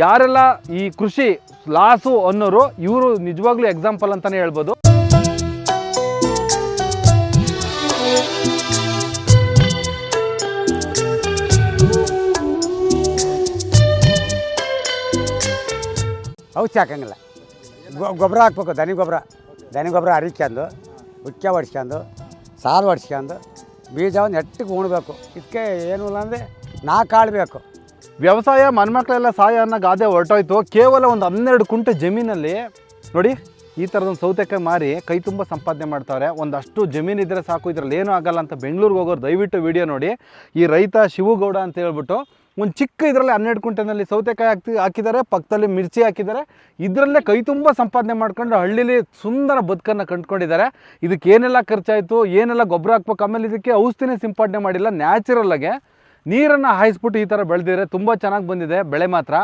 ಯಾರೆಲ್ಲ ಈ ಕೃಷಿ ಲಾಸು ಅನ್ನೋರು ಇವರು ನಿಜವಾಗ್ಲೂ ಎಕ್ಸಾಂಪಲ್ ಅಂತಾನೆ ಹೇಳ್ಬೋದು. ಔಷಧಿ ಹಾಕಂಗಿಲ್ಲ, ಗೊಬ್ಬರ ಹಾಕ್ಬೇಕು. ದನಿ ಗೊಬ್ಬರ ಹರಿಕ್ಯಂದು ಉಚ್ಚ ಹೊಡ್ಸ್ಕೊಂಡು ಸಾಲು ಹೊಡ್ಸ್ಕೊಂಡು ಬೀಜವನ್ನು ನೆಟ್ಟಿಗೆ ಉಣ್ಬೇಕು. ಇದಕ್ಕೆ ಏನೂ ಇಲ್ಲ ಅಂದರೆ 4 ಆಳು ಬೇಕು. ವ್ಯವಸಾಯ ಮನ್ಮಕ್ಳೆಲ್ಲ ಸಹಾಯ ಅನ್ನೋ ಗಾದೆ ಹೊರಟೋಯ್ತು. ಕೇವಲ ಒಂದು 12 ಕುಂಟೆ ಜಮೀನಲ್ಲಿ ನೋಡಿ ಈ ಥರದೊಂದು ಸೌತೆಕಾಯಿ ಮಾರಿ ಕೈ ತುಂಬ ಸಂಪಾದನೆ ಮಾಡ್ತಾರೆ. ಒಂದಷ್ಟು ಜಮೀನಿದ್ರೆ ಸಾಕು, ಇದರಲ್ಲಿ ಏನೂ ಆಗಲ್ಲ ಅಂತ ಬೆಂಗಳೂರಿಗೆ ಹೋಗೋರು ದಯವಿಟ್ಟು ವಿಡಿಯೋ ನೋಡಿ. ಈ ರೈತ ಶಿವಗೌಡ ಅಂತ ಹೇಳ್ಬಿಟ್ಟು ಒಂದು ಚಿಕ್ಕ ಇದರಲ್ಲಿ 12 ಕುಂಟೆನಲ್ಲಿ ಸೌತೆಕಾಯಿ ಹಾಕಿದ್ದಾರೆ, ಪಕ್ಕದಲ್ಲಿ ಮಿರ್ಚಿ ಹಾಕಿದ್ದಾರೆ. ಇದರಲ್ಲೇ ಕೈ ತುಂಬ ಸಂಪಾದನೆ ಮಾಡ್ಕೊಂಡು ಹಳ್ಳಿಲಿ ಸುಂದರ ಬದುಕನ್ನು ಕಂಡುಕೊಂಡಿದ್ದಾರೆ. ಇದಕ್ಕೆ ಏನೆಲ್ಲ ಖರ್ಚಾಯಿತು, ಏನೆಲ್ಲ ಗೊಬ್ಬರ ಹಾಕ್ಬೇಕು, ಆಮೇಲೆ ಇದಕ್ಕೆ ಔಷಧಿನೇ ಸಿಂಪಡಣೆ ಮಾಡಿಲ್ಲ, ನ್ಯಾಚುರಲ್ಲಾಗೆ ನೀರನ್ನು ಹಾಯಿಸ್ಬಿಟ್ಟು ಈ ಥರ ಬೆಳೆದಿದ್ದಾರೆ. ತುಂಬ ಚೆನ್ನಾಗಿ ಬಂದಿದೆ ಬೆಳೆ ಮಾತ್ರ.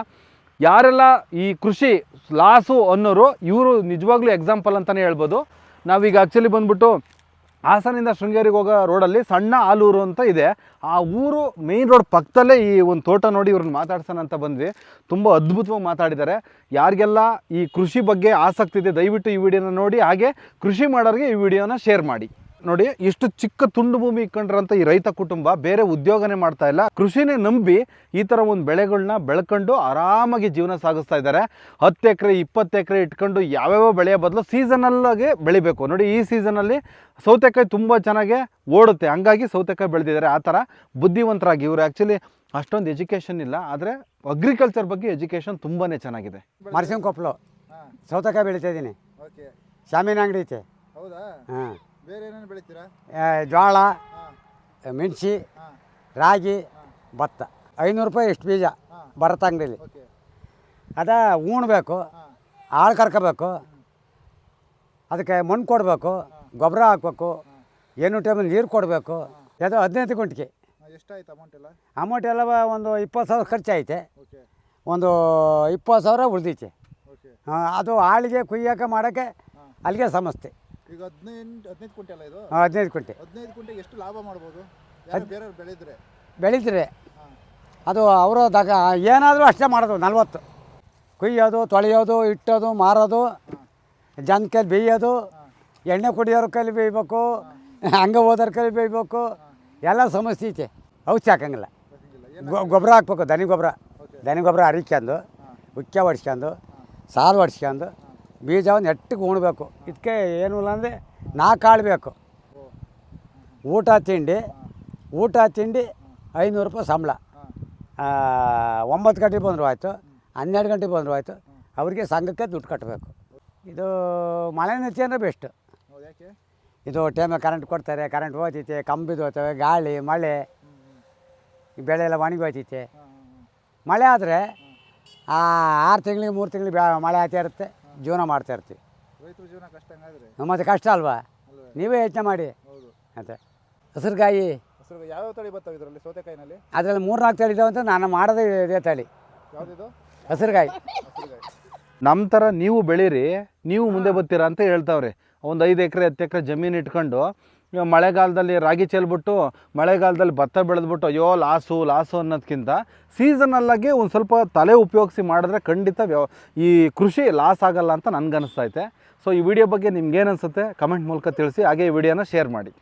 ಯಾರೆಲ್ಲ ಈ ಕೃಷಿ ಲಾಸು ಅನ್ನೋರು ಇವರು ನಿಜವಾಗ್ಲೂ ಎಕ್ಸಾಂಪಲ್ ಅಂತಲೇ ಹೇಳ್ಬೋದು. ನಾವೀಗ ಆ್ಯಕ್ಚುಲಿ ಬಂದ್ಬಿಟ್ಟು ಹಾಸನಿಂದ ಶೃಂಗೇರಿಗೆ ಹೋಗೋ ರೋಡಲ್ಲಿ ಸಣ್ಣ ಆಲೂರು ಅಂತ ಇದೆ. ಆ ಊರು ಮೇಯ್ನ್ ರೋಡ್ ಪಕ್ಕದಲ್ಲೇ ಈ ಒಂದು ತೋಟ ನೋಡಿ ಇವ್ರನ್ನ ಮಾತಾಡ್ಸೋಣ ಅಂತ ಬಂದ್ವಿ. ತುಂಬ ಅದ್ಭುತವಾಗಿ ಮಾತಾಡಿದ್ದಾರೆ. ಯಾರಿಗೆಲ್ಲ ಈ ಕೃಷಿ ಬಗ್ಗೆ ಆಸಕ್ತಿ ಇದೆ ದಯವಿಟ್ಟು ಈ ವಿಡಿಯೋನ ನೋಡಿ, ಹಾಗೆ ಕೃಷಿ ಮಾಡೋರಿಗೆ ಈ ವಿಡಿಯೋನ ಶೇರ್ ಮಾಡಿ. ನೋಡಿ ಇಷ್ಟು ಚಿಕ್ಕ ತುಂಡು ಭೂಮಿ ಇಟ್ಕೊಂಡ್ರಂತ ಈ ರೈತ ಕುಟುಂಬ ಬೇರೆ ಉದ್ಯೋಗನೇ ಮಾಡ್ತಾ ಇಲ್ಲ, ಕೃಷಿನೇ ನಂಬಿ ಈ ಥರ ಒಂದು ಬೆಳೆಗಳನ್ನ ಬೆಳ್ಕೊಂಡು ಆರಾಮಾಗಿ ಜೀವನ ಸಾಗಿಸ್ತಾ ಇದ್ದಾರೆ. 10 ಎಕರೆ 20 ಎಕರೆ ಇಟ್ಕೊಂಡು ಯಾವ್ಯಾವ ಬೆಳೆಯ ಬದಲು ಸೀಸನಲ್ಲಾಗೆ ಬೆಳಿಬೇಕು. ನೋಡಿ ಈ ಸೀಸನಲ್ಲಿ ಸೌತೆಕಾಯಿ ತುಂಬ ಚೆನ್ನಾಗಿ ಓಡುತ್ತೆ, ಹಂಗಾಗಿ ಸೌತೆಕಾಯಿ ಬೆಳೆದಿದ್ದಾರೆ. ಆ ಥರ ಬುದ್ಧಿವಂತರಾಗಿ ಇವರು ಆ್ಯಕ್ಚುಲಿ ಅಷ್ಟೊಂದು ಎಜುಕೇಷನ್ ಇಲ್ಲ, ಆದರೆ ಅಗ್ರಿಕಲ್ಚರ್ ಬಗ್ಗೆ ಎಜುಕೇಷನ್ ತುಂಬಾ ಚೆನ್ನಾಗಿದೆ. ಮರ್ಸಿಂಗ್ ಕೊಪ್ಪಲು ಸೌತೆಕಾಯಿ ಬೆಳೀತಾ ಇದ್ದೀನಿ. ಶಾಮೀನ ಅಂಗಡಿ ಐತೆ. ಹೌದಾ? ಹಾಂ, ಬೇರೆ ಏನೇನು ಬೆಳಿತೀರಾ? ಜೋಳ, ಮೆಣಸಿ, ರಾಗಿ, ಭತ್ತ. 500 ರೂಪಾಯಿ ಎಷ್ಟು ಬೀಜ ಬರುತ್ತೆ ಅಂಗಡಿಲಿ. ಅದ ಉಣ್ಬೇಕು, ಆಳು ಕರ್ಕೋಬೇಕು, ಅದಕ್ಕೆ ಮಣ್ಣು ಕೊಡಬೇಕು, ಗೊಬ್ಬರ ಹಾಕ್ಬೇಕು, ಏನು ಟೈಮಲ್ಲಿ ನೀರು ಕೊಡಬೇಕು. ಅದು 15 ಗುಂಟಿಗೆ. ಎಷ್ಟಾಯ್ತು ಅಮೌಂಟ್ ಎಲ್ಲ? ಅಮೌಂಟ್ ಎಲ್ಲ ಒಂದು 20,000 ಖರ್ಚಾಯ್ತೆ, ಒಂದು 20,000 ಉಳಿದೈತೆ. ಅದು ಆಳಿಗೆ ಕುಯ್ಯೋಕೆ ಮಾಡೋಕ್ಕೆ ಅಲ್ಲಿಗೆ ಸಮಸ್ಯೆ. ಈಗ 15 ಕುಂಟೆ ಅಲ್ಲ ಇದು? 15 ಕುಂಟೆ. 15 ಕುಂಟೆಗೆ ಎಷ್ಟು ಲಾಭ ಮಾಡ್ಬೋದು ಬೇರೆಯವ್ರು ಬೆಳೀತಾರೆ? ಅದು ಅವರು ಏನಾದರೂ ಅಷ್ಟೇ ಮಾಡೋದು. 40 ಕುಯ್ಯೋದು, ತೊಳೆಯೋದು, ಇಟ್ಟೋದು, ಮಾರೋದು, ಜನ ಕೈಲಿ ಬೇಯೋದು, ಎಣ್ಣೆ ಕುಡಿಯೋರ ಕೈಲಿ ಬೇಯಬೇಕು, ಹಂಗೆ ಹೋದೋರ ಕೈಲಿ ಬೇಯಬೇಕು, ಎಲ್ಲ ಸಮಸ್ಯೆ ಐತೆ. ಔಷಧಿ ಹಾಕಂಗಿಲ್ಲ, ಗೊಬ್ಬರ ಹಾಕ್ಬೇಕು. ದನಿ ಗೊಬ್ಬರ ಹರಿಕ್ಯಂದು ಉಚ್ಚ ಹೊಡ್ಸ್ಕೊಂಡು ಸಾಲು ಹೊಡ್ಸ್ಕೊಂಡು ಬೀಜವನ್ನು ನೆಟ್ಟಿಗೆ ಉಣ್ಬೇಕು. ಇದಕ್ಕೆ ಏನೂ ಇಲ್ಲ ಅಂದರೆ 4 ಆಳು ಬೇಕು. ಊಟ ತಿಂಡಿ 500 ರೂಪಾಯಿ ಸಂಬಳ. 9 ಗಂಟೆಗೆ ಬಂದರೂ ಆಯಿತು, 12 ಗಂಟೆಗೆ ಬಂದರೂ ಆಯಿತು, ಅವರಿಗೆ ಸಂಘಕ್ಕೆ ದುಡ್ಡು ಕಟ್ಟಬೇಕು. ಇದು ಮಳೆ ನೆಚ್ಚಿ ಅಂದರೆ ಬೆಸ್ಟು. ಇದು ಟೈಮಿಗೆ ಕರೆಂಟ್ ಕೊಡ್ತಾರೆ, ಕರೆಂಟ್ ಹೋಗ್ತೈತೆ, ಕಂಬಿದು ಹೋಗ್ತವೆ, ಗಾಳಿ ಮಳೆ, ಈ ಬೆಳೆ ಎಲ್ಲ ಒಣಗಿ ಹೋಗ್ತೈತೆ. ಮಳೆ ಆದರೆ 6 ತಿಂಗಳಿಗೆ 3 ತಿಂಗಳಿಗೆ ಮಳೆ ಆಗ್ತಾ ಇರುತ್ತೆ, ಜೀವನ ಮಾಡ್ತಾ ಇರ್ತೀವಿ. ರೈತರ ಜೀವನ ಕಷ್ಟ ಹಂಗಾದ್ರೆ? ಮತ್ತು ಕಷ್ಟ ಅಲ್ವಾ, ನೀವೇ ಯೋಚನೆ ಮಾಡಿ. ಮತ್ತು ಹಸಿರುಗಾಯಿ ಯಾವ್ಯಾವ ತಳಿ ಬರ್ತಾವೆ ಇದರಲ್ಲಿ ಸೌತೆಕಾಯಿನಲ್ಲಿ? ಅದರಲ್ಲಿ 3-4 ತಳಿ ಇದಾವೆ ಅಂತ ನಾನು ಮಾಡೋದೇ ಇದೇ ತಳಿ. ಯಾವುದಿದು? ಹಸಿರುಗಾಯಿ. ನಮ್ಮ ಥರ ನೀವು ಬೆಳೀರಿ, ನೀವು ಮುಂದೆ ಬರ್ತೀರಾ ಅಂತ ಹೇಳ್ತಾವ್ರೆ. ಒಂದು 5 ಎಕರೆ 10 ಎಕರೆ ಜಮೀನು ಇಟ್ಕೊಂಡು ಮಳೆಗಾಲದಲ್ಲಿ ರಾಗಿ ಚೆಲ್ಬಿಟ್ಟು ಮಳೆಗಾಲದಲ್ಲಿ ಭತ್ತ ಬೆಳೆದ್ಬಿಟ್ಟು ಅಯ್ಯೋ ಲಾಸು ಅನ್ನೋದಕ್ಕಿಂತ ಸೀಸನಲ್ಲಾಗಿ ಒಂದು ಸ್ವಲ್ಪ ತಲೆ ಉಪಯೋಗಿಸಿ ಮಾಡಿದ್ರೆ ಖಂಡಿತ ಈ ಕೃಷಿ ಲಾಸ್ ಆಗಲ್ಲ ಅಂತ ನನಗನ್ನಿಸ್ತೈತೆ. ಸೊ ಈ ವಿಡಿಯೋ ಬಗ್ಗೆ ನಿಮ್ಗೇನು ಅನಿಸುತ್ತೆ ಕಮೆಂಟ್ ಮೂಲಕ ತಿಳಿಸಿ, ಹಾಗೆ ಈ ವಿಡಿಯೋನ ಶೇರ್ ಮಾಡಿ.